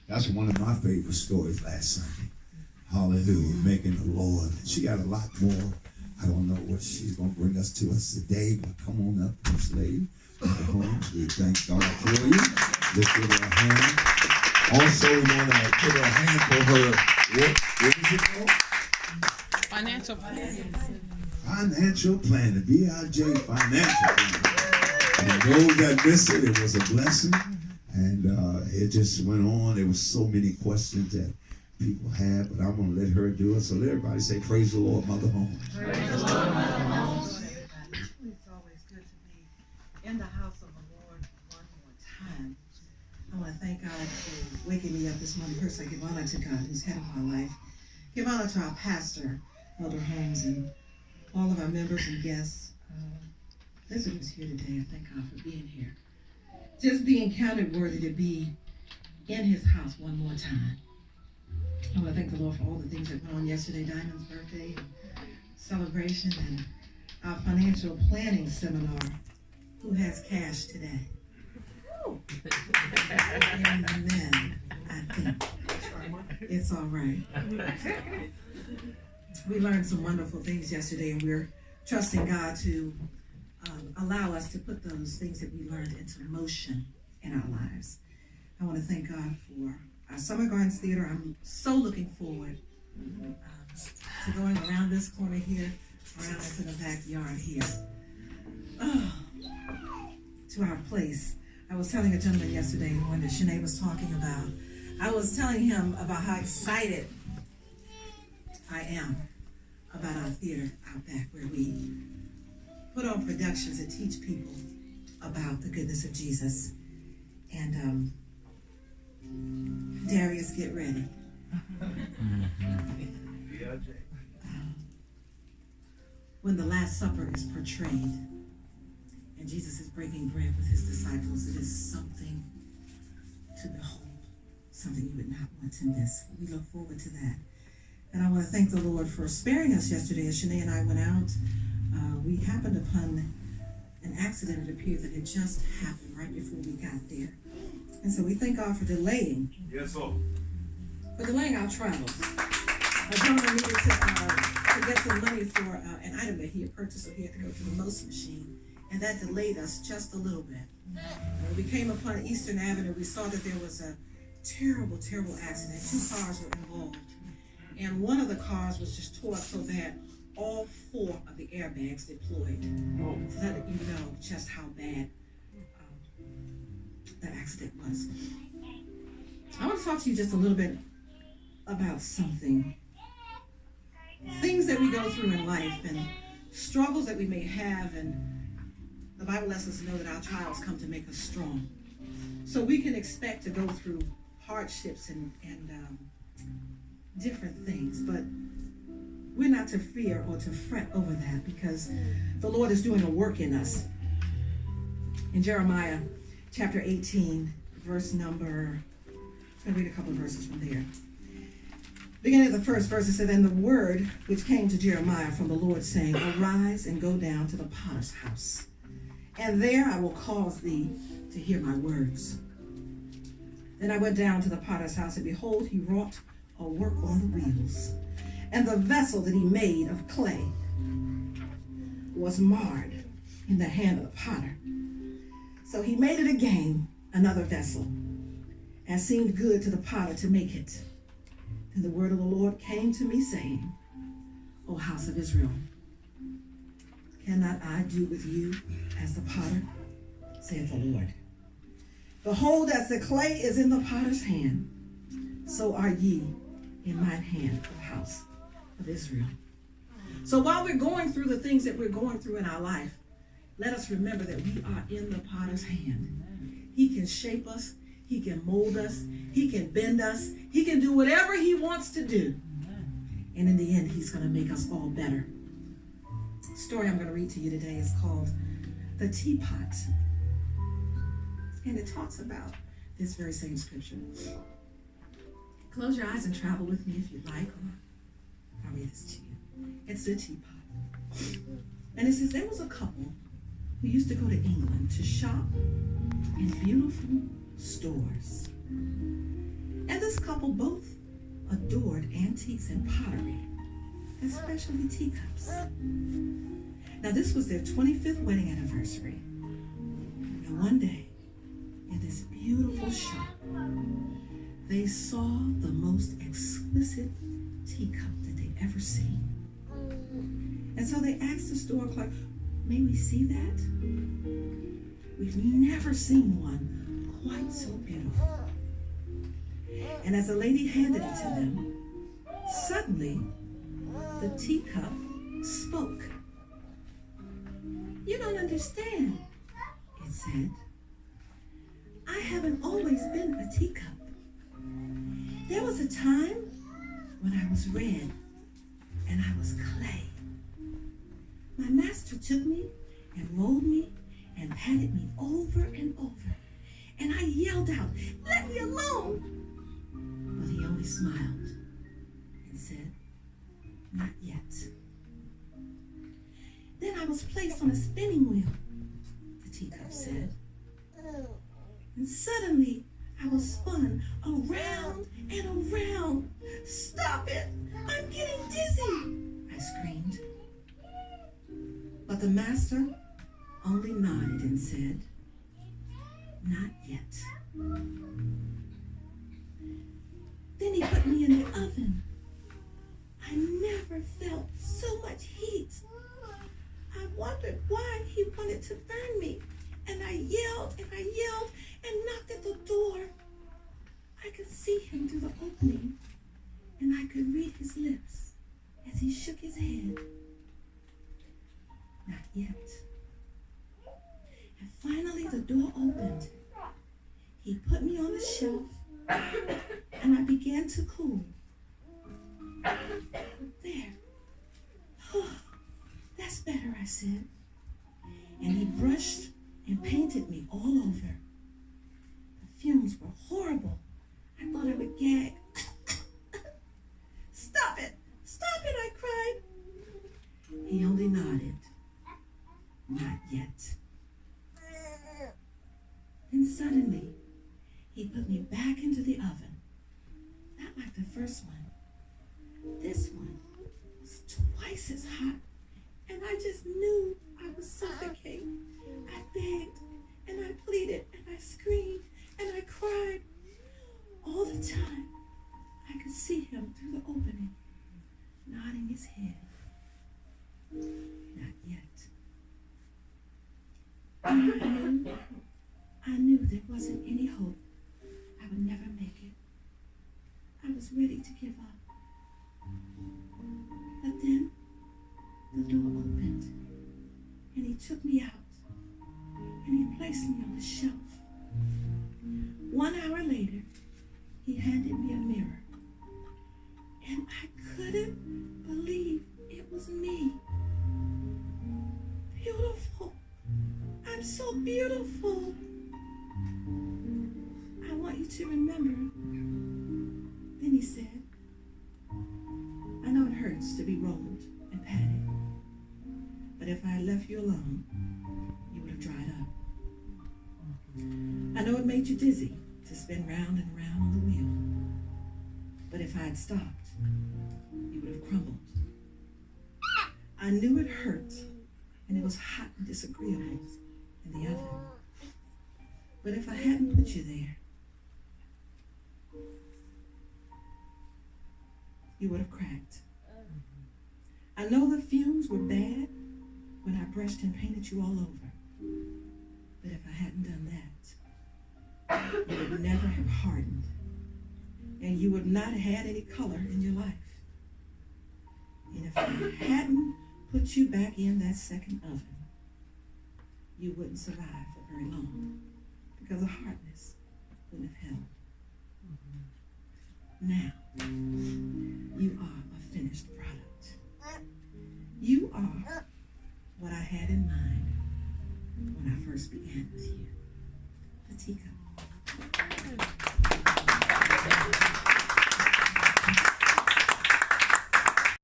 That's one of my favorite stories last Sunday. Hallelujah. Making the Lord. She got a lot more. I don't know what she's going to bring us to us today, but come on up, First Lady Holmes. We thank God for you. Let's give her a hand. Also, we want to give her a hand for her, what is it called? Financial planning. Financial planning. B-I-J financial planning. And those that missed it, it was a blessing. And it just went on. There were so many questions that people had, but I'm going to let her do it. So let everybody say, praise the Lord, Mother Holmes. Praise the Lord, Mother Holmes. It's always good to be in the house of the Lord one more time. I want to thank God for waking me up this morning. First, I give honor to God, who's head of my life. Give honor to our pastor, Elder Holmes, and all of our members and guests, visitors here today. I thank God for being here. Just being counted worthy to be in his house one more time. I want to thank the Lord for all the things that went on yesterday, Diamond's birthday, and celebration, and our financial planning seminar. Who has cash today? Amen. I think it's all right. We learned some wonderful things yesterday, and we're trusting God to allow us to put those things that we learned into motion in our lives. I want to thank God for our Summer Gardens Theater. I'm so looking forward to going around this corner here, around into the backyard here, to our place. I was telling a gentleman yesterday, when Shanae was talking about, I was telling him about how excited I am about our theater out back, where we put on productions that teach people about the goodness of Jesus. And Darius, get ready. When the Last Supper is portrayed and Jesus is breaking bread with his disciples, it is something to behold, something you would not want to miss. We look forward to that. And I want to thank the Lord for sparing us yesterday. As Shanae and I went out, we happened upon an accident, it appeared, that had just happened right before we got there. And so we thank God for delaying. Yes, sir. For delaying our travels. A gentleman needed to get some money for an item that he had purchased, so he had to go to the most machine. And that delayed us just a little bit. When we came upon Eastern Avenue, we saw that there was a terrible, terrible accident. 2 cars were involved. And one of the cars was just tore up so bad all 4 of the airbags deployed. So that you know just how bad that accident was. I want to talk to you just a little bit about something. Things that we go through in life and struggles that we may have, and the Bible lets us know that our trials come to make us strong. So we can expect to go through hardships and different things, but we're not to fear or to fret over that, because the Lord is doing a work in us. In Jeremiah chapter 18, verse number, I'm going to read a couple of verses from there. Beginning of the first verse, it said, "And the word which came to Jeremiah from the Lord, saying, Arise and go down to the potter's house, and there I will cause thee to hear my words. Then I went down to the potter's house, and behold, he wrought a work on the wheels. And the vessel that he made of clay was marred in the hand of the potter. So he made it again, another vessel, and seemed good to the potter to make it. And the word of the Lord came to me, saying, O house of Israel, cannot I do with you as the potter, saith the Lord? Behold, as the clay is in the potter's hand, so are ye in mine hand, O house of Israel." So while we're going through the things that we're going through in our life, let us remember that we are in the potter's hand. He can shape us. He can mold us. He can bend us. He can do whatever he wants to do. And in the end, he's going to make us all better. The story I'm going to read to you today is called The Teapot. And it talks about this very same scripture. Close your eyes and travel with me if you like, or I'll read this to you. It's The Teapot. And it says, there was a couple who used to go to England to shop in beautiful stores. this couple both adored antiques and pottery, especially teacups. Now, this was their 25th wedding anniversary. And one day, in this beautiful shop, they saw the most exquisite teacup that they'd ever seen. And so they asked the store clerk, "May we see that? We've never seen one quite so beautiful." And as the lady handed it to them, suddenly the teacup spoke. "You don't understand," it said. "I haven't always been a teacup. There was a time when I was red and I was clay. My master took me and rolled me and patted me over and over. And I yelled out, 'Let me alone!' But he only smiled and said, 'Not yet.' Then I was placed on a spinning wheel," the teacup said. "And suddenly I was spun around and around. 'Stop it! I'm getting dizzy!' I screamed. But the master only nodded and said, 'Not yet.' Then he put me in the oven. I never felt so much heat. I wondered why he wanted to burn me. And I yelled and knocked at the door. I could see him through the opening, and I could read his lips as he shook his head. Not yet. And finally the door opened. He put me on the shelf, and I began to cool. There. Oh, that's better, I said. And he brushed and painted me all over. The fumes were horrible. I thought I would gag. Stop it! Stop it, I cried. He only nodded. Not yet. Then suddenly, he put me back into the oven. Not like the first one. This one was twice as hot. And I just knew I was suffocating. I begged, and I pleaded, and I screamed, and I cried. All the time, I could see him through the opening, nodding his head. Not yet. I knew there wasn't any hope. I would never make it. I was ready to give up. But then, the door opened, and he took me out, and he placed me on the shelf. 1 hour later, he handed me a mirror, and I couldn't believe it was me. Beautiful. I'm so beautiful. I want you to remember. Then he said, I know it hurts to be rolled and patted, but if I had left you alone, you would have dried up. I know it made you dizzy to spin round and round on the wheel, but if I had stopped, you would have crumbled. I knew it hurt, and it was hot and disagreeable in the oven, but if I hadn't put you there, you would have cracked. I know the fumes were bad when I brushed and painted you all over, but if I hadn't done that, you would never have hardened, and you would not have had any color in your life. And if I hadn't put you back in that second oven, you wouldn't survive for very long because the hardness wouldn't have held. Now, you are a finished product. You are what I had in mind when I first began with you, the teacup.